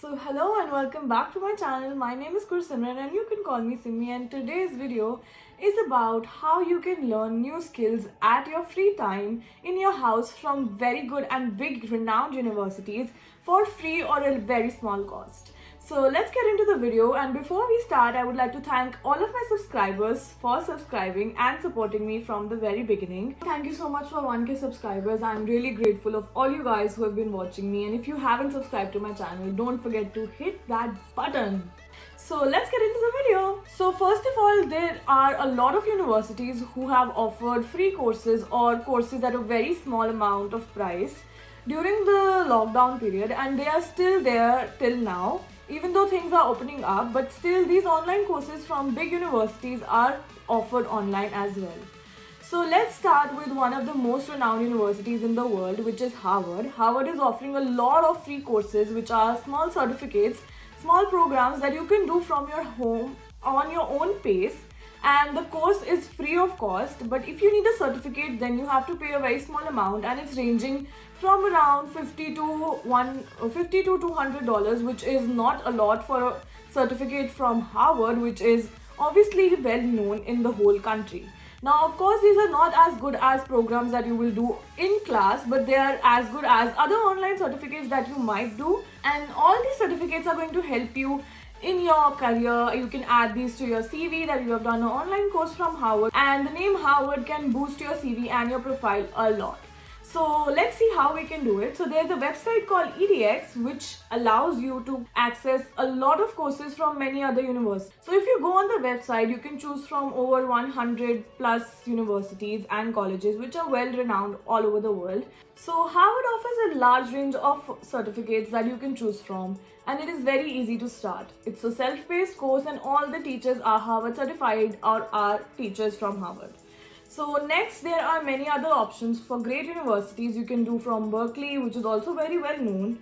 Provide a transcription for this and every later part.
So hello and welcome back to my channel. My name is Simran and you can call me Simmi, and today's video is about how you can learn new skills at your free time in your house from very good and big renowned universities for free or a very small cost. So let's get into the video, and before we start I would like to thank all of my subscribers for subscribing and supporting me from the very beginning. Thank you so much for 1k subscribers. I'm really grateful of all you guys who have been watching me, and if you haven't subscribed to my channel, don't forget to hit that button. So let's get into the video. So first of all, there are a lot of universities who have offered free courses or courses at a very small amount of price during the lockdown period, and they are still there till now. Even though things are opening up, but still these online courses from big universities are offered online as well. So let's start with one of the most renowned universities in the world, which is Harvard. Harvard is offering a lot of free courses, which are small certificates, small programs that you can do from your home on your own pace, and the course is free of cost. But if you need a certificate, then you have to pay a very small amount, and it's ranging from around $50 to $200, which is not a lot for a certificate from Harvard, which is obviously well known in the whole country. Now, of course, these are not as good as programs that you will do in class, but they are as good as other online certificates that you might do. And all these certificates are going to help you in your career. You can add these to your CV that you have done an online course from Harvard, and the name Harvard can boost your CV and your profile a lot. So let's see how we can do it. So there's a website called edX which allows you to access a lot of courses from many other universities. So if you go on the website, you can choose from over 100 plus universities and colleges which are well renowned all over the world. So Harvard offers a large range of certificates that you can choose from, and it is very easy to start. It's a self-paced course and all the teachers are Harvard certified or are teachers from Harvard. So next, there are many other options for great universities. You can do from Berkeley, which is also very well known.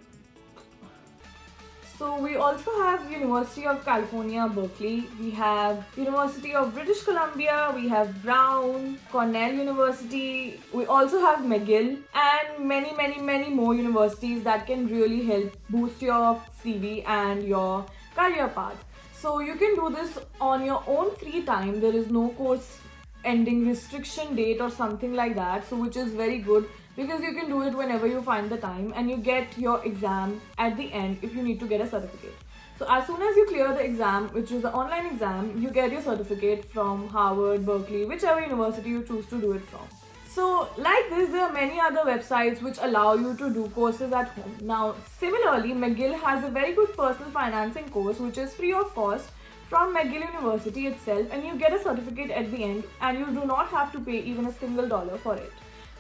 So we also have University of California, Berkeley. We have University of British Columbia. We have Brown, Cornell University. We also have McGill, and many more universities that can really help boost your CV and your career path. So you can do this on your own free time. There is no course ending restriction date or something like that, so which is very good because you can do it whenever you find the time, and you get your exam at the end if you need to get a certificate. So as soon as you clear the exam, which is the online exam, you get your certificate from Harvard, Berkeley, whichever university you choose to do it from. So like this, there are many other websites which allow you to do courses at home. Now similarly, McGill has a very good personal financing course which is free of cost from McGill University itself, and you get a certificate at the end, and you do not have to pay even a single dollar for it.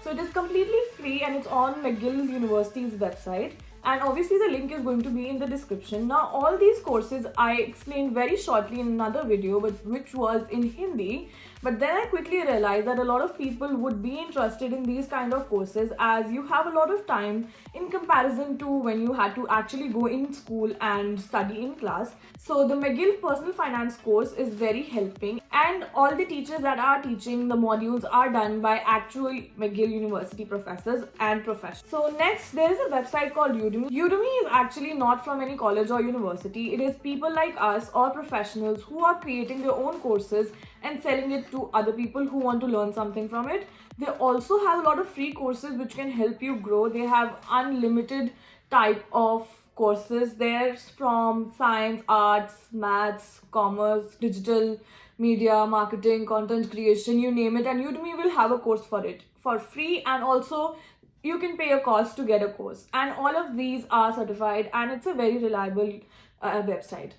So it is completely free, and it's on McGill University's website, and obviously the link is going to be in the description. Now all these courses I explained very shortly in another video, but which was in Hindi, but then I quickly realized that a lot of people would be interested in these kind of courses as you have a lot of time in comparison to when you had to actually go in school and study in class. So the McGill personal finance course is very helping, and all the teachers that are teaching the modules are done by actual McGill University professors and professionals. So next, there is a website called Udemy. Udemy is actually not from any college or university. It is people like us or professionals who are creating their own courses and selling it to other people who want to learn something from it. They also have a lot of free courses which can help you grow. They have unlimited type of courses there, from science, arts, maths, commerce, digital media, marketing, content creation, you name it, and Udemy will have a course for it for free, and also you can pay a cost to get a course, and all of these are certified, and it's a very reliable website.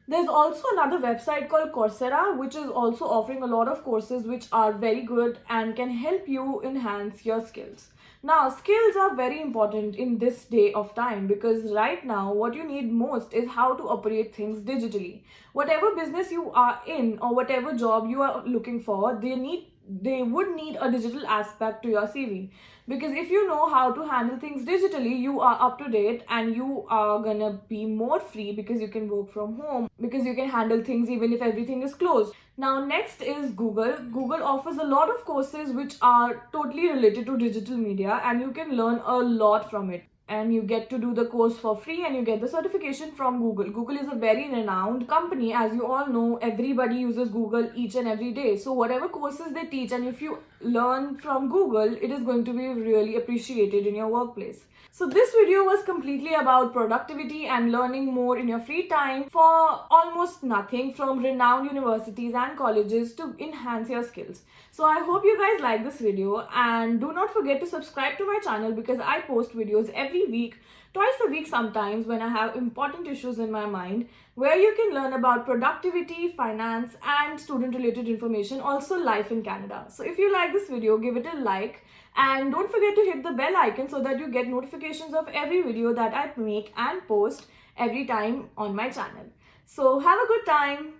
There's also another website called Coursera, which is also offering a lot of courses which are very good and can help you enhance your skills. Now, skills are very important in this day of time, because right now what you need most is how to operate things digitally. Whatever business you are in or whatever job you are looking for, they would need a digital aspect to your CV, because if you know how to handle things digitally, you are up to date and you are gonna be more free because you can work from home, because you can handle things even if everything is closed. Now next is Google. Google offers a lot of courses which are totally related to digital media, and you can learn a lot from it. and you get to do the course for free, and you get the certification from Google. Google is a very renowned company. As you all know, everybody uses Google each and every day. So whatever courses they teach, and if you learn from Google, it is going to be really appreciated in your workplace. So this video was completely about productivity and learning more in your free time for almost nothing from renowned universities and colleges to enhance your skills. So I hope you guys like this video, and do not forget to subscribe to my channel because I post videos every week, twice a week sometimes, when I have important issues in my mind, where you can learn about productivity, finance and student related information, also life in Canada. So if you like this video, give it a like, and don't forget to hit the bell icon so that you get notifications of every video that I make and post every time on my channel. So have a good time.